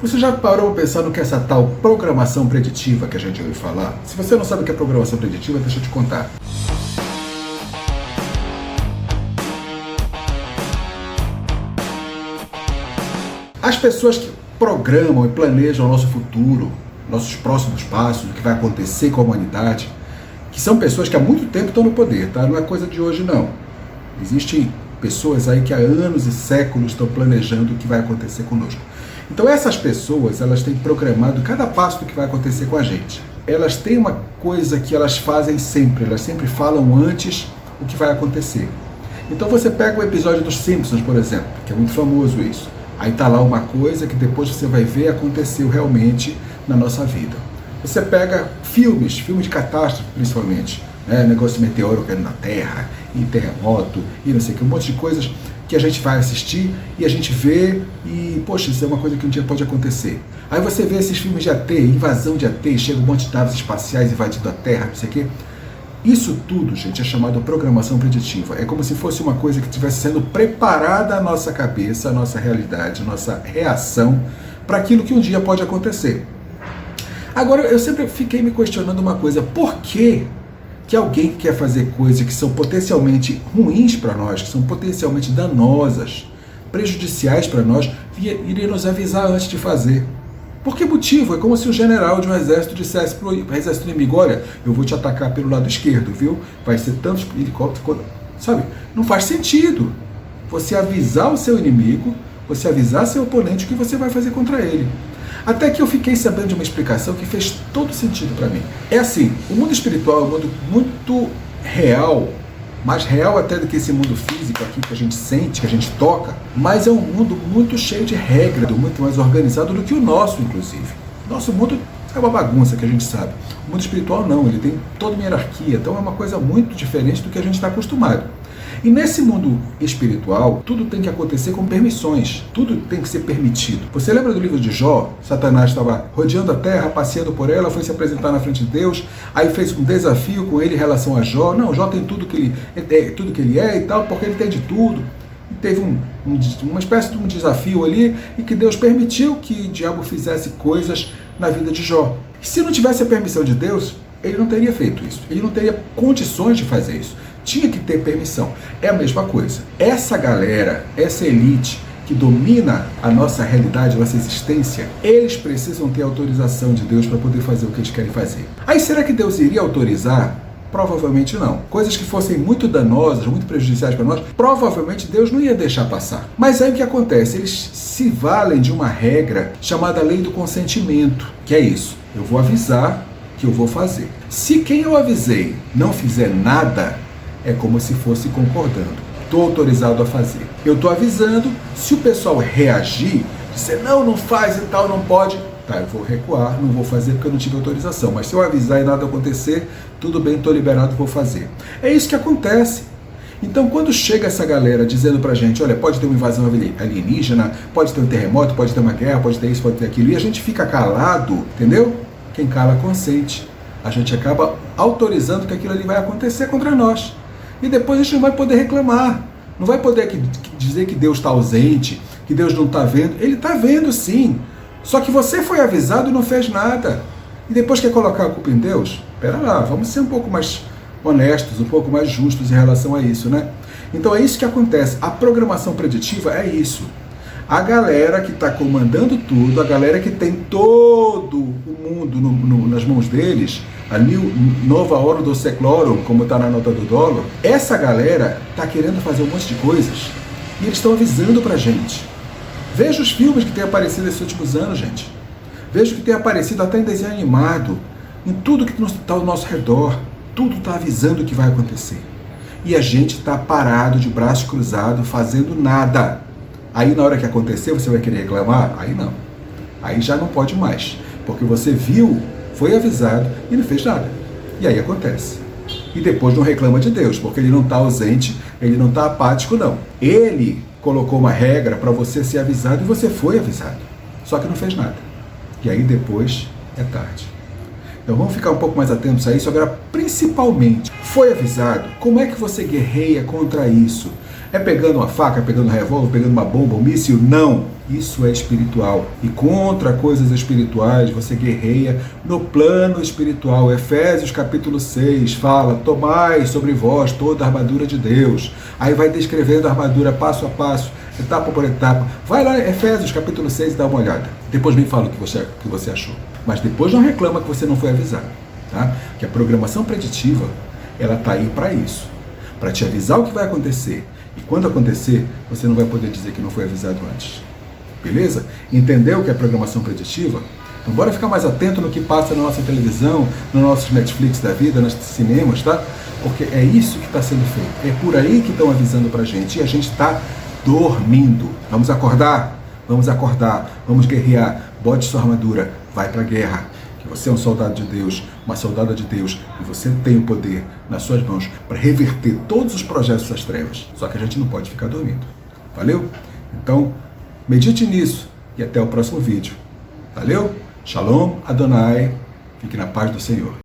Você já parou para pensar no que é essa tal programação preditiva que a gente ouviu falar? Se você não sabe o que é programação preditiva, deixa eu te contar. As pessoas que programam e planejam o nosso futuro, nossos próximos passos, o que vai acontecer com a humanidade, que são pessoas que há muito tempo estão no poder, tá? Não é coisa de hoje, não. Existem pessoas aí que há anos e séculos estão planejando o que vai acontecer conosco. Então essas pessoas, elas têm programado cada passo do que vai acontecer com a gente. Elas têm uma coisa que elas fazem sempre, elas sempre falam antes o que vai acontecer. Então você pega o episódio dos Simpsons, por exemplo, que é muito famoso isso. Aí tá lá uma coisa que depois você vai ver aconteceu realmente na nossa vida. Você pega filmes de catástrofe principalmente, né? Negócio de meteoro caindo na Terra, e terremoto, e não sei o que, um monte de coisas que a gente vai assistir e a gente vê e, poxa, isso é uma coisa que um dia pode acontecer. Aí você vê esses filmes de AT, invasão de AT, chega um monte de naves espaciais invadindo a Terra, não sei o quê. Isso tudo, gente, é chamado programação preditiva. É como se fosse uma coisa que estivesse sendo preparada à nossa cabeça, à nossa realidade, à nossa reação para aquilo que um dia pode acontecer. Agora, eu sempre fiquei me questionando uma coisa: por que alguém que quer fazer coisas que são potencialmente ruins para nós, que são potencialmente danosas, prejudiciais para nós, iria nos avisar antes de fazer? Por que motivo? É como se o general de um exército dissesse para o exército inimigo: olha, eu vou te atacar pelo lado esquerdo, viu? Vai ser tantos helicópteros, sabe? Não faz sentido você avisar o seu inimigo, você avisar seu oponente o que você vai fazer contra ele. Até que eu fiquei sabendo de uma explicação que fez todo sentido para mim. É assim, o mundo espiritual é um mundo muito real, mais real até do que esse mundo físico aqui que a gente sente, que a gente toca, mas é um mundo muito cheio de regras, muito mais organizado do que o nosso, inclusive. Nosso mundo é uma bagunça, que a gente sabe. O mundo espiritual não, ele tem toda uma hierarquia, então é uma coisa muito diferente do que a gente está acostumado. E nesse mundo espiritual, tudo tem que acontecer com permissões, tudo tem que ser permitido. Você lembra do livro de Jó? Satanás estava rodeando a terra, passeando por ela, foi se apresentar na frente de Deus, aí fez um desafio com ele em relação a Jó. Não, Jó tem tudo que ele é e tal, porque ele tem de tudo. E teve uma espécie de um desafio ali, e que Deus permitiu que o diabo fizesse coisas na vida de Jó. E se não tivesse a permissão de Deus, ele não teria feito isso, ele não teria condições de fazer isso. Tinha que ter permissão. É a mesma coisa. Essa galera, essa elite que domina a nossa realidade, a nossa existência, eles precisam ter autorização de Deus para poder fazer o que eles querem fazer. Aí será que Deus iria autorizar? Provavelmente não. Coisas que fossem muito danosas, muito prejudiciais para nós, provavelmente Deus não ia deixar passar. Mas aí o que acontece? Eles se valem de uma regra chamada lei do consentimento, que é isso: eu vou avisar que eu vou fazer. Se quem eu avisei não fizer nada, é como se fosse concordando. Estou autorizado a fazer. Eu estou avisando, se o pessoal reagir, dizer não faz e tal, não pode, tá, eu vou recuar, não vou fazer porque eu não tive autorização. Mas se eu avisar e nada acontecer, tudo bem, estou liberado, vou fazer. É isso que acontece. Então quando chega essa galera dizendo pra gente: olha, pode ter uma invasão alienígena, pode ter um terremoto, pode ter uma guerra, pode ter isso, pode ter aquilo, e a gente fica calado, entendeu? Quem cala consente. A gente acaba autorizando que aquilo ali vai acontecer contra nós. E depois a gente não vai poder reclamar. Não vai poder dizer que Deus está ausente, que Deus não está vendo. Ele está vendo sim. Só que você foi avisado e não fez nada. E depois quer colocar a culpa em Deus? Espera lá, vamos ser um pouco mais honestos, um pouco mais justos em relação a isso, né? Então é isso que acontece. A programação preditiva é isso. A galera que está comandando tudo, a galera que tem todo o mundo nas mãos deles, a nova ordo seclorum, como está na nota do dólar, essa galera está querendo fazer um monte de coisas e eles estão avisando pra gente. Veja os filmes que têm aparecido nesses últimos anos, gente. Veja o que tem aparecido até em desenho animado, em tudo que está ao nosso redor. Tudo está avisando o que vai acontecer. E a gente está parado, de braço cruzado, fazendo nada. Aí na hora que acontecer, você vai querer reclamar? Aí não. Aí já não pode mais. Porque você viu, foi avisado e não fez nada. E aí acontece. E depois não reclama de Deus, porque ele não está ausente, ele não está apático, não. Ele colocou uma regra para você ser avisado e você foi avisado. Só que não fez nada. E aí depois é tarde. Então vamos ficar um pouco mais atentos a isso. Agora, principalmente, foi avisado? Como é que você guerreia contra isso? É pegando uma faca, pegando um revólver, pegando uma bomba, um míssil? Não! Isso é espiritual. E contra coisas espirituais, você guerreia no plano espiritual. Efésios capítulo 6 fala: tomai sobre vós toda a armadura de Deus. Aí vai descrevendo a armadura passo a passo, etapa por etapa. Vai lá, Efésios capítulo 6 e dá uma olhada. Depois me fala o que você achou. Mas depois não reclama que você não foi avisado. Tá? Que a programação preditiva, ela está aí para isso. Para te avisar o que vai acontecer. E quando acontecer, você não vai poder dizer que não foi avisado antes. Beleza? Entendeu o que é programação preditiva? Então bora ficar mais atento no que passa na nossa televisão, no nosso Netflix da vida, nos cinemas, tá? Porque é isso que está sendo feito. É por aí que estão avisando pra gente. E a gente está dormindo. Vamos acordar? Vamos acordar. Vamos guerrear. Bote sua armadura. Vai pra guerra. Que você é um soldado de Deus, uma soldada de Deus, e você tem o poder nas suas mãos para reverter todos os projetos das trevas. Só que a gente não pode ficar dormindo. Valeu? Então, medite nisso e até o próximo vídeo. Valeu? Shalom Adonai. Fique na paz do Senhor.